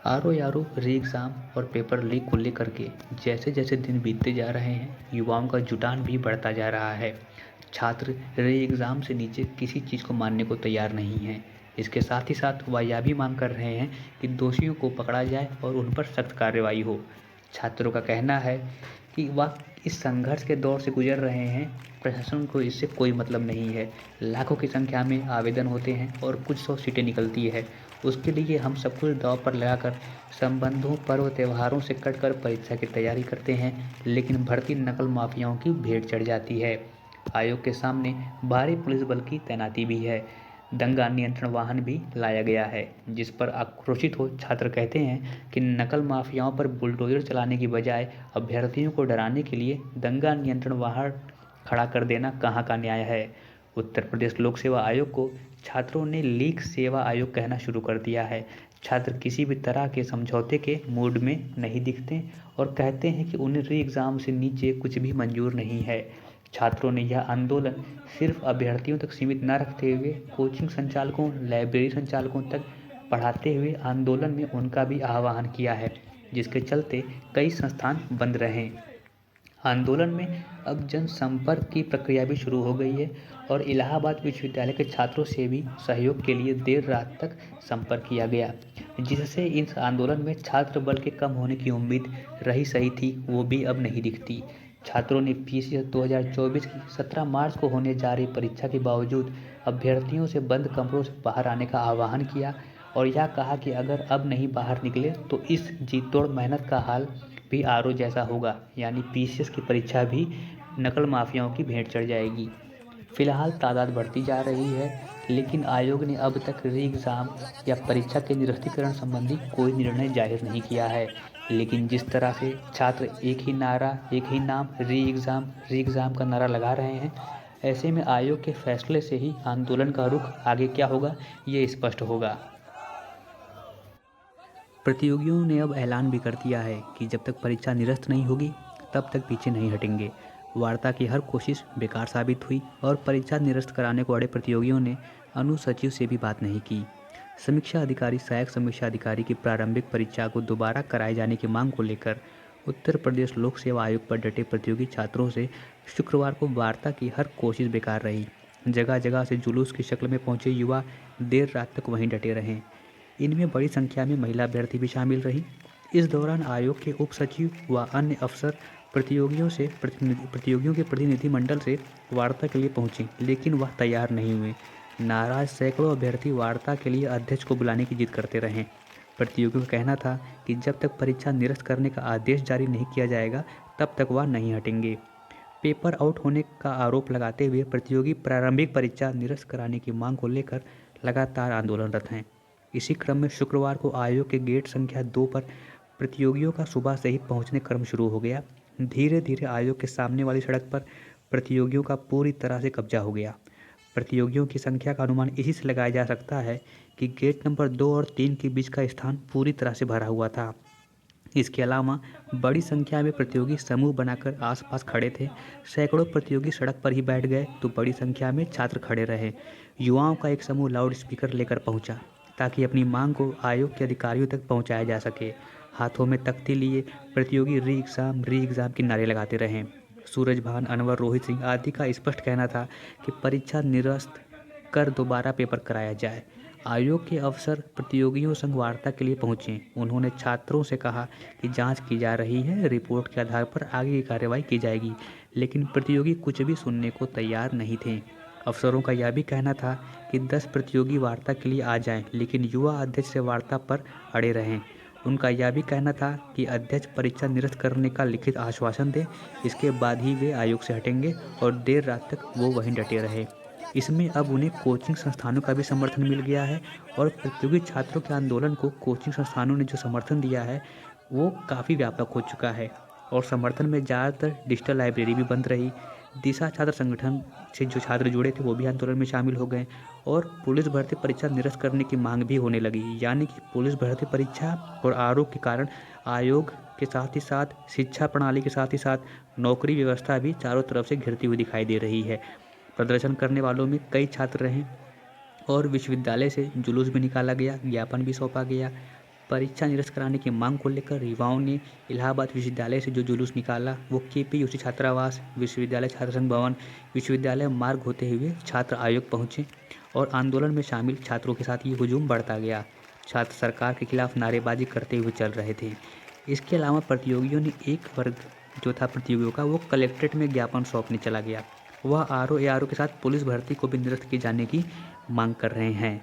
आरो यारो री एग्ज़ाम और पेपर लीक को लेकर के जैसे जैसे दिन बीतते जा रहे हैं, युवाओं का जुटान भी बढ़ता जा रहा है। छात्र री एग्ज़ाम से नीचे किसी चीज़ को मानने को तैयार नहीं हैं। इसके साथ ही साथ वह यह भी मांग कर रहे हैं कि दोषियों को पकड़ा जाए और उन पर सख्त कार्रवाई हो। छात्रों का कहना है कि वह इस संघर्ष के दौर से गुजर रहे हैं, प्रशासन को इससे कोई मतलब नहीं है। लाखों की संख्या में आवेदन होते हैं और कुछ सौ सीटें निकलती है। उसके लिए हम सब कुछ दांव पर लगाकर संबंधों, पर्व, त्योहारों से कटकर परीक्षा की तैयारी करते हैं, लेकिन भर्ती नकल माफियाओं की भेंट चढ़ जाती है। आयोग के सामने भारी पुलिस बल की तैनाती भी है। दंगा नियंत्रण वाहन भी लाया गया है, जिस पर आक्रोशित हो छात्र कहते हैं कि नकल माफियाओं पर बुलडोजर चलाने की बजाय अभ्यर्थियों को डराने के लिए दंगा नियंत्रण वाहन खड़ा कर देना कहाँ का न्याय है। उत्तर प्रदेश लोक सेवा आयोग को छात्रों ने लीक सेवा आयोग कहना शुरू कर दिया है। छात्र किसी भी तरह के समझौते के मूड में नहीं दिखते और कहते हैं कि उन्हें री एग्ज़ाम से नीचे कुछ भी मंजूर नहीं है। छात्रों ने यह आंदोलन सिर्फ अभ्यर्थियों तक सीमित न रखते हुए कोचिंग संचालकों, लाइब्रेरी संचालकों तक बढ़ाते हुए आंदोलन में उनका भी आह्वान किया है, जिसके चलते कई संस्थान बंद रहे। आंदोलन में अब जनसंपर्क की प्रक्रिया भी शुरू हो गई है और इलाहाबाद विश्वविद्यालय के छात्रों से भी सहयोग के लिए देर रात तक संपर्क किया गया, जिससे इस आंदोलन में छात्र बल के कम होने की उम्मीद रही सही थी, वो भी अब नहीं दिखती। छात्रों ने पीसीएस 2024 की 17 मार्च को होने जा रही परीक्षा के बावजूद अभ्यर्थियों से बंद कमरों से बाहर आने का आह्वान किया और यह कहा कि अगर अब नहीं बाहर निकले तो इस जी तोड़ मेहनत का हाल भी आरओ जैसा होगा, यानी पीसीएस की परीक्षा भी नकल माफियाओं की भेंट चढ़ जाएगी। फिलहाल तादाद बढ़ती जा रही है, लेकिन आयोग ने अब तक री एग्ज़ाम या परीक्षा के निरस्तीकरण संबंधी कोई निर्णय जाहिर नहीं किया है। लेकिन जिस तरह से छात्र एक ही नारा, एक ही नाम री एग्ज़ाम का नारा लगा रहे हैं, ऐसे में आयोग के फैसले से ही आंदोलन का रुख आगे क्या होगा, ये स्पष्ट होगा। प्रतियोगियों ने अब ऐलान भी कर दिया है कि जब तक परीक्षा निरस्त नहीं होगी, तब तक पीछे नहीं हटेंगे। वार्ता की हर कोशिश बेकार साबित हुई और परीक्षा निरस्त कराने को अड़े प्रतियोगियों ने अनुसचिव से भी बात नहीं की। समीक्षा अधिकारी, सहायक समीक्षा अधिकारी की प्रारंभिक परीक्षा को दोबारा कराए जाने की मांग को लेकर उत्तर प्रदेश लोक सेवा आयोग पर डटे प्रतियोगी छात्रों से शुक्रवार को वार्ता की हर कोशिश बेकार रही। जगह जगह से जुलूस की शक्ल में पहुंचे युवा देर रात तक वहीं डटे रहे। इनमें बड़ी संख्या में महिला अभ्यर्थी भी शामिल रही। इस दौरान आयोग के उप सचिव व अन्य अफसर प्रतियोगियों के प्रतिनिधिमंडल से वार्ता के लिए पहुंचे, लेकिन वह तैयार नहीं हुए। नाराज सैकड़ों अभ्यर्थी वार्ता के लिए अध्यक्ष को बुलाने की जिद करते रहे। प्रतियोगियों का कहना था कि जब तक परीक्षा निरस्त करने का आदेश जारी नहीं किया जाएगा, तब तक वह नहीं हटेंगे। पेपर आउट होने का आरोप लगाते हुए प्रतियोगी प्रारंभिक परीक्षा निरस्त कराने की मांग को लेकर लगातार आंदोलनरत हैं। इसी क्रम में शुक्रवार को आयोग के गेट संख्या 2 पर प्रतियोगियों का सुबह से ही पहुंचने क्रम शुरू हो गया। धीरे धीरे आयोग के सामने वाली सड़क पर प्रतियोगियों का पूरी तरह से कब्जा हो गया। प्रतियोगियों की संख्या का अनुमान इसी से लगाया जा सकता है कि गेट नंबर 2 और 3 के बीच का स्थान पूरी तरह से भरा हुआ था। इसके अलावा बड़ी संख्या में प्रतियोगी समूह बनाकर आसपास खड़े थे। सैकड़ों प्रतियोगी सड़क पर ही बैठ गए तो बड़ी संख्या में छात्र खड़े रहे। युवाओं का एक समूह लाउड स्पीकर लेकर पहुंचा ताकि अपनी मांग को आयोग के अधिकारियों तक पहुंचाया जा सके। हाथों में तख्ती लिए प्रतियोगी री एग्ज़ाम के नारे लगाते रहे। सूरजभान, अनवर, रोहित सिंह आदि का स्पष्ट कहना था कि परीक्षा निरस्त कर दोबारा पेपर कराया जाए। आयोग के अफसर प्रतियोगियों संग वार्ता के लिए पहुंचे। उन्होंने छात्रों से कहा कि जांच की जा रही है, रिपोर्ट के आधार पर आगे की कार्रवाई की जाएगी, लेकिन प्रतियोगी कुछ भी सुनने को तैयार नहीं थे। अफसरों का यह भी कहना था कि 10 प्रतियोगी वार्ता के लिए आ जाएं, लेकिन युवा अध्यक्ष से वार्ता पर अड़े रहें। उनका यह भी कहना था कि अध्यक्ष परीक्षा निरस्त करने का लिखित आश्वासन दें, इसके बाद ही वे आयोग से हटेंगे और देर रात तक वो वहीं डटे रहे। इसमें अब उन्हें कोचिंग संस्थानों का भी समर्थन मिल गया है और प्रतियोगी छात्रों के आंदोलन को कोचिंग संस्थानों ने जो समर्थन दिया है वो काफ़ी व्यापक हो चुका है और समर्थन में ज़्यादातर डिजिटल लाइब्रेरी भी बंद रही। दिशा छात्र संगठन से जो छात्र जुड़े थे वो भी आंदोलन में शामिल हो गए और पुलिस भर्ती परीक्षा निरस्त करने की मांग भी होने लगी, यानी कि पुलिस भर्ती परीक्षा और आरोप के कारण आयोग के साथ ही साथ शिक्षा प्रणाली के साथ ही साथ नौकरी व्यवस्था भी चारों तरफ से घिरती हुई दिखाई दे रही है। प्रदर्शन करने वालों में कई छात्र रहे और विश्वविद्यालय से जुलूस भी निकाला गया, ज्ञापन भी सौंपा गया। परीक्षा निरस्त कराने की मांग को लेकर युवाओं ने इलाहाबाद विश्वविद्यालय से जो जुलूस निकाला वो केपीयूसी छात्रावास, विश्वविद्यालय छात्र संघ भवन, विश्वविद्यालय मार्ग होते हुए छात्र आयोग पहुंचे और आंदोलन में शामिल छात्रों के साथ ये हुजूम बढ़ता गया। छात्र सरकार के खिलाफ नारेबाजी करते हुए चल रहे थे। इसके अलावा प्रतियोगियों ने एक वर्ग जो था प्रतियोगियों का वो कलेक्ट्रेट में ज्ञापन सौंपने चला गया। वह आरओ के साथ पुलिस भर्ती को भी निरस्त किए जाने की मांग कर रहे हैं।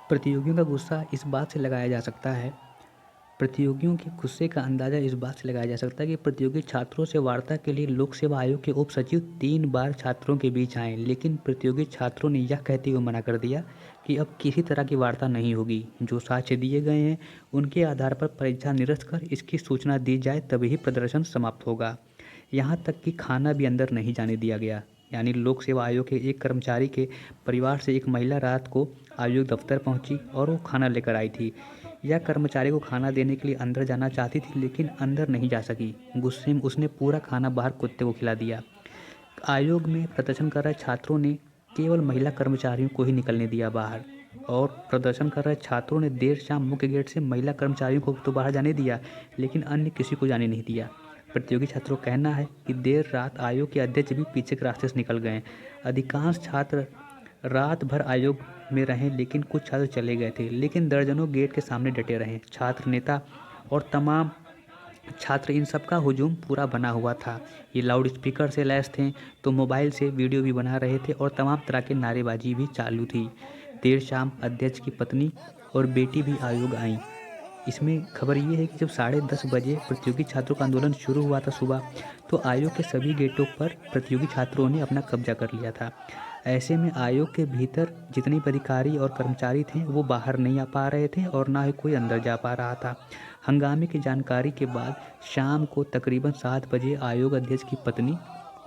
प्रतियोगियों का गुस्सा इस बात से लगाया जा सकता है प्रतियोगियों के गुस्से का अंदाज़ा इस बात से लगाया जा सकता है कि प्रतियोगी छात्रों से वार्ता के लिए लोक सेवा आयोग के उप सचिव 3 बार छात्रों के बीच आए, लेकिन प्रतियोगी छात्रों ने यह कहते हुए मना कर दिया कि अब किसी तरह की वार्ता नहीं होगी। जो साक्ष्य दिए गए हैं उनके आधार पर परीक्षा निरस्त कर इसकी सूचना दी जाए तभी ही प्रदर्शन समाप्त होगा। यहाँ तक कि खाना भी अंदर नहीं जाने दिया गया। यानी लोक सेवा आयोग के एक कर्मचारी के परिवार से एक महिला रात को आयोग दफ्तर पहुंची और वो खाना लेकर आई थी। यह कर्मचारी को खाना देने के लिए अंदर जाना चाहती थी लेकिन अंदर नहीं जा सकी। गुस्से में उसने पूरा खाना बाहर कुत्ते को खिला दिया। आयोग में प्रदर्शन कर रहे छात्रों ने केवल महिला कर्मचारियों को ही निकलने दिया बाहर और प्रदर्शन कर रहे छात्रों ने देर शाम मुख्य गेट से महिला कर्मचारियों को तो बाहर जाने दिया लेकिन अन्य किसी को जाने नहीं दिया। प्रतियोगी छात्रों का कहना है कि देर रात आयोग के अध्यक्ष भी पीछे के रास्ते से निकल गए। अधिकांश छात्र रात भर आयोग में रहे लेकिन कुछ छात्र चले गए थे, लेकिन दर्जनों गेट के सामने डटे रहे। छात्र नेता और तमाम छात्र इन सब का हुजूम पूरा बना हुआ था। ये लाउड स्पीकर से लैस थे तो मोबाइल से वीडियो भी बना रहे थे और तमाम तरह के नारेबाजी भी चालू थी। देर शाम अध्यक्ष की पत्नी और बेटी भी आयोग आई। इसमें खबर ये है कि जब 10:30 बजे प्रतियोगी छात्रों का आंदोलन शुरू हुआ था सुबह, तो आयोग के सभी गेटों पर प्रतियोगी छात्रों ने अपना कब्जा कर लिया था। ऐसे में आयोग के भीतर जितने भी अधिकारी और कर्मचारी थे वो बाहर नहीं आ पा रहे थे और ना ही कोई अंदर जा पा रहा था। हंगामे की जानकारी के बाद शाम को तकरीबन 7 बजे आयोग अध्यक्ष की पत्नी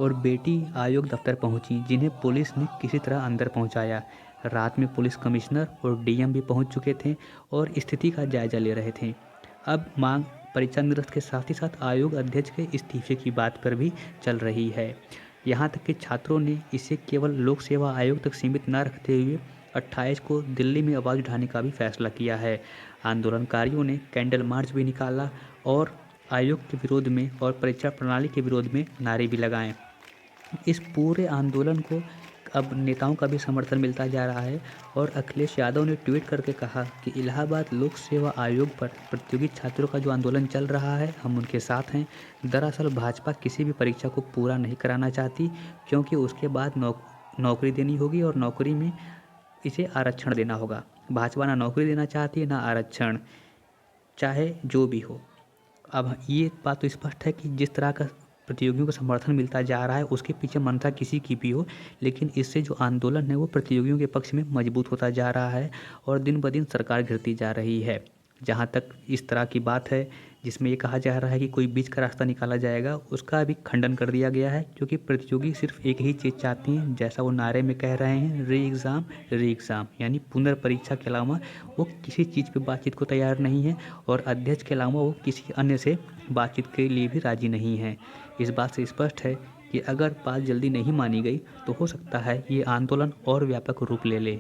और बेटी आयोग दफ्तर पहुंची, जिन्हें पुलिस ने किसी तरह अंदर पहुंचाया। रात में पुलिस कमिश्नर और डीएम भी पहुंच चुके थे और स्थिति का जायजा ले रहे थे। अब मांग परीक्षा निरस्त के साथ ही साथ आयोग अध्यक्ष के इस्तीफे की बात पर भी चल रही है। यहाँ तक कि छात्रों ने इसे केवल लोक सेवा आयोग तक सीमित न रखते हुए 28 को दिल्ली में आवाज़ उठाने का भी फैसला किया है। आंदोलनकारियों ने कैंडल मार्च भी निकाला और आयोग के विरोध में और परीक्षा प्रणाली के विरोध में नारे भी लगाए। इस पूरे आंदोलन को अब नेताओं का भी समर्थन मिलता जा रहा है और अखिलेश यादव ने ट्वीट करके कहा कि इलाहाबाद लोक सेवा आयोग पर प्रतियोगी छात्रों का जो आंदोलन चल रहा है हम उनके साथ हैं। दरअसल भाजपा किसी भी परीक्षा को पूरा नहीं कराना चाहती क्योंकि उसके बाद नौकरी देनी होगी और नौकरी में इसे आरक्षण देना होगा। भाजपा ना नौकरी देना चाहती है ना आरक्षण, चाहे जो भी हो। अब ये बात तो स्पष्ट है कि जिस तरह का प्रतियोगियों को समर्थन मिलता जा रहा है उसके पीछे मंशा किसी की भी हो, लेकिन इससे जो आंदोलन है वो प्रतियोगियों के पक्ष में मजबूत होता जा रहा है और दिन ब दिन सरकार गिरती जा रही है। जहाँ तक इस तरह की बात है जिसमें ये कहा जा रहा है कि कोई बीच का रास्ता निकाला जाएगा, उसका भी खंडन कर दिया गया है क्योंकि प्रतियोगी सिर्फ एक ही चीज़ चाहती हैं, जैसा वो नारे में कह रहे हैं, री एग्ज़ाम यानी पुनर्परीक्षा के अलावा वो किसी चीज़ पे बातचीत को तैयार नहीं है और अध्यक्ष के अलावा वो किसी अन्य से बातचीत के लिए भी राजी नहीं है। इस बात से स्पष्ट है कि अगर बात जल्दी नहीं मानी गई तो हो सकता है ये आंदोलन और व्यापक रूप ले ले।